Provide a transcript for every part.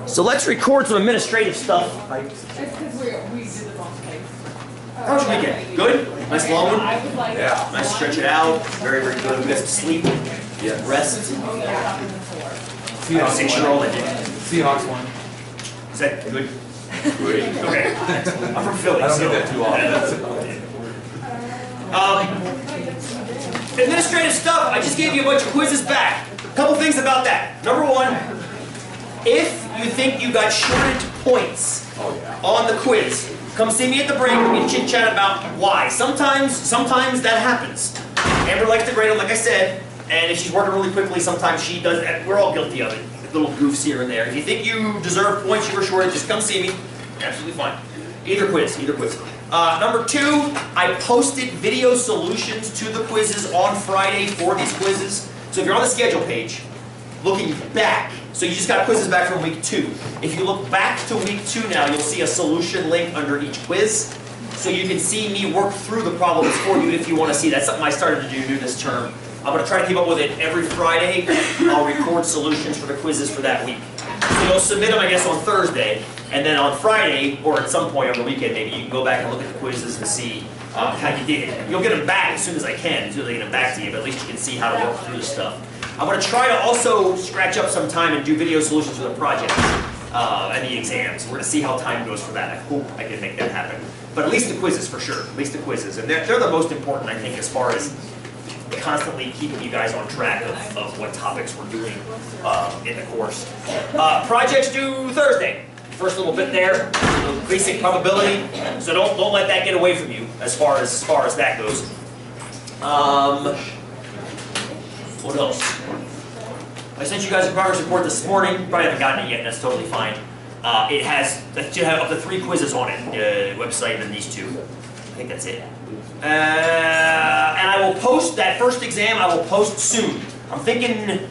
So let's record some administrative stuff. It's because we did the wrong place. How was your weekend? Good? Nice long one? Yeah. Nice stretch it out. Very, very good. We got to sleep. Yeah. Rest. Seahawks 6-year-old won. I did. Seahawks won. Is that good? Great. Okay. I'm from Philly, I don't so. get that too often. Administrative stuff. I just gave you a bunch of quizzes back. A couple things about that. Number one, if you think you got shorted points on the quiz, come see me at the break and chit chat about why. Sometimes that happens. Amber likes to grade them, like I said, and if she's working really quickly, sometimes she does. We're all guilty of it. Little goofs here and there. If you think you deserve points, you were shorted, just come see me. Absolutely fine. Either quiz, either quiz. Number two, I posted video solutions to the quizzes on Friday for these quizzes. So if you're on the schedule page, looking back, so you just got quizzes back from week 2. If you look back to week 2 now, you'll see a solution link under each quiz. So you can see me work through the problems for you if you want to see. That's something I started to do this term. I'm going to try to keep up with it every Friday. I'll record solutions for the quizzes for that week. So you'll submit them, I guess, on Thursday. And then on Friday, or at some point on the weekend, maybe you can go back and look at the quizzes and see how you did. You'll get them back as soon as I can, as soon as I get them back to you, but at least you can see how to work through the stuff. I'm going to try to also scratch up some time and do video solutions for the projects and the exams. We're going to see how time goes for that. I hope I can make that happen. But at least the quizzes, for sure. At least the quizzes. And they're the most important, I think, as far as constantly keeping you guys on track of what topics we're doing in the course. Projects due Thursday. First little bit there, basic probability. So don't let that get away from you as far as that goes. What else? I sent you guys a progress report this morning. You probably haven't gotten it yet, and that's totally fine. It should have up to 3 quizzes on it, the website and these 2. I think that's it. And I will post that first exam. I will post soon. I'm thinking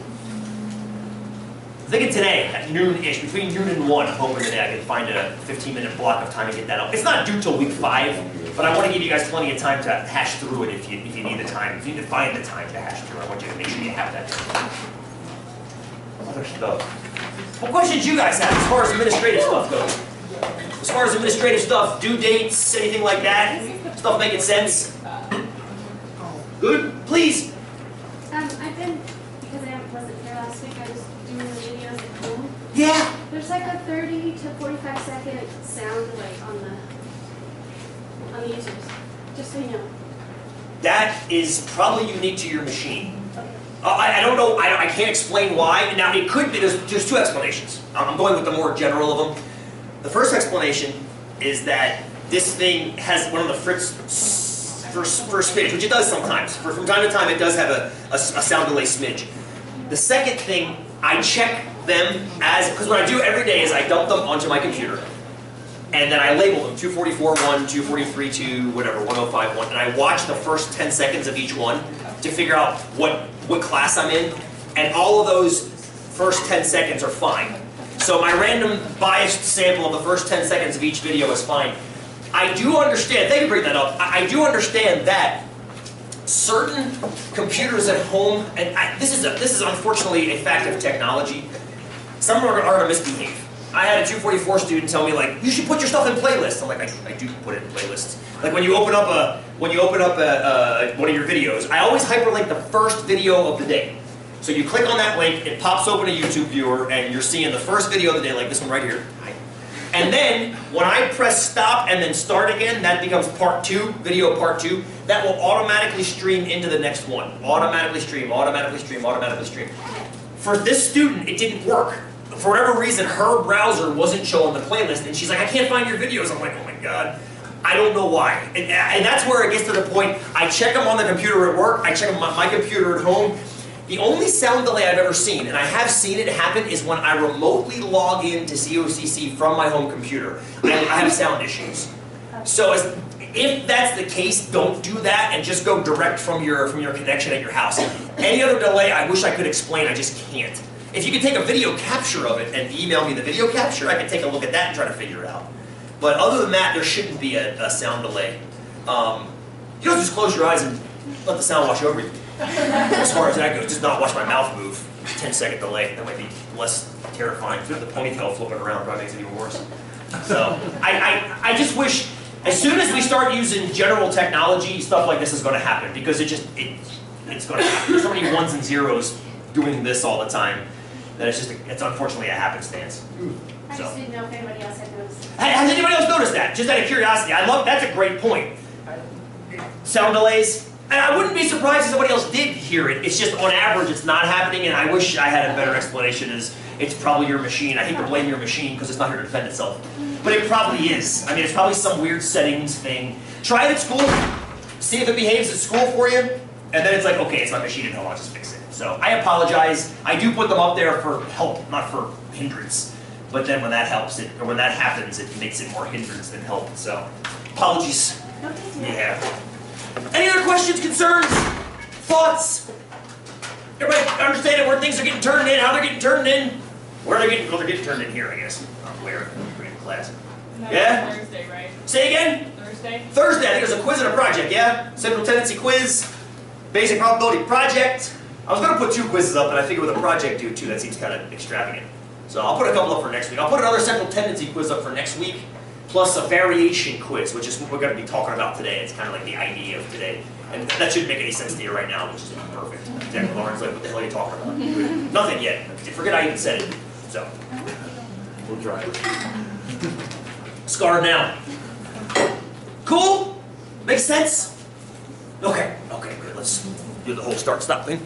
today at noon-ish, between noon and 1. I'm hoping today I can find a 15-minute block of time to get that up. It's not due till week 5, but I want to give you guys plenty of time to hash through it if you need the time. If you need to find the time to hash through it, I want you to make sure you have that time. Other stuff. What questions you guys have as far as administrative stuff goes? As far as administrative stuff, due dates, anything like that? Stuff making sense? Good? Please? I've been, because I wasn't here last week, I was doing the videos at home. Yeah. There's like a 30 to 45 second sound delay on the YouTubes. Just so you know. That is probably unique to your machine. Okay. I don't know, I can't explain why. Now it could be, there's 2 explanations. I'm going with the more general of them. The first explanation is that this thing has one of the Fritz first smidge, which it does sometimes. From time to time it does have a sound delay smidge. The second thing, I check them because what I do every day is I dump them onto my computer. And then I label them, 244.1, 243.2, whatever, 105.1, and I watch the first 10 seconds of each one to figure out what class I'm in, and all of those first 10 seconds are fine. So my random biased sample of the first 10 seconds of each video is fine. I do understand, thank you for bringing that up, I do understand that certain computers at home, and this is unfortunately a fact of technology, some are going to misbehave. I had a 244 student tell me, like, you should put your stuff in playlists. I'm like, I do put it in playlists. Like when you open up one of your videos, I always hyperlink the first video of the day. So you click on that link, it pops open a YouTube viewer, and you're seeing the first video of the day, like this one right here. And then when I press stop and then start again, that becomes part 2, video part 2. That will automatically stream into the next one. Automatically stream, automatically stream, automatically stream. For this student, it didn't work. For whatever reason, her browser wasn't showing the playlist, and she's like, I can't find your videos. I'm like, oh my God. I don't know why. And that's where it gets to the point, I check them on the computer at work, I check them on my computer at home. The only sound delay I've ever seen, and I have seen it happen, is when I remotely log in to COCC from my home computer. I have sound issues. So if that's the case, don't do that and just go direct from your connection at your house. Any other delay, I wish I could explain, I just can't. If you could take a video capture of it and email me the video capture, I could take a look at that and try to figure it out. But other than that, there shouldn't be a sound delay. You don't just close your eyes and let the sound wash over you. As far as that goes, just not watch my mouth move. 10-second delay, that might be less terrifying. The ponytail flipping around probably makes it even worse. So I just wish, as soon as we start using general technology, stuff like this is going to happen because it's going to happen. There's so many ones and zeros doing this all the time that it's unfortunately a happenstance. I just didn't know if anybody else had noticed. Has anybody else noticed that? Just out of curiosity, that's a great point. Sound delays. And I wouldn't be surprised if somebody else did hear it. It's just on average it's not happening, and I wish I had a better explanation. It's probably your machine. I hate to blame your machine because it's not here to defend itself. But it probably is. I mean, it's probably some weird settings thing. Try it at school, see if it behaves at school for you, and then it's like, okay, it's my machine and I'll just fix it. So I apologize. I do put them up there for help, not for hindrance. But then when that helps, or when that happens, it makes it more hindrance than help. So apologies. Okay, Yeah. Any other questions, concerns, thoughts? Everybody understanding where things are getting turned in, how they're getting turned in? Where they're getting turned in here, I guess. Where? We're in class. And Yeah? that's Thursday, right? Say again? Thursday? Thursday, I think there's a quiz and a project, yeah? Central tendency quiz, basic probability project. I was gonna put 2 quizzes up, but I figured with a project due too, that seems kind of extravagant. So I'll put a couple up for next week. I'll put another central tendency quiz up for next week, plus a variation quiz, which is what we're gonna be talking about today. It's kind of like the idea of today. And that shouldn't make any sense to you right now, which is perfect. Exactly, Lauren's like, what the hell are you talking about? Nothing yet. Forget I even said it. So, We'll try it. scarred now. Cool? Makes sense? Okay, good. Let's do the whole start-stop thing.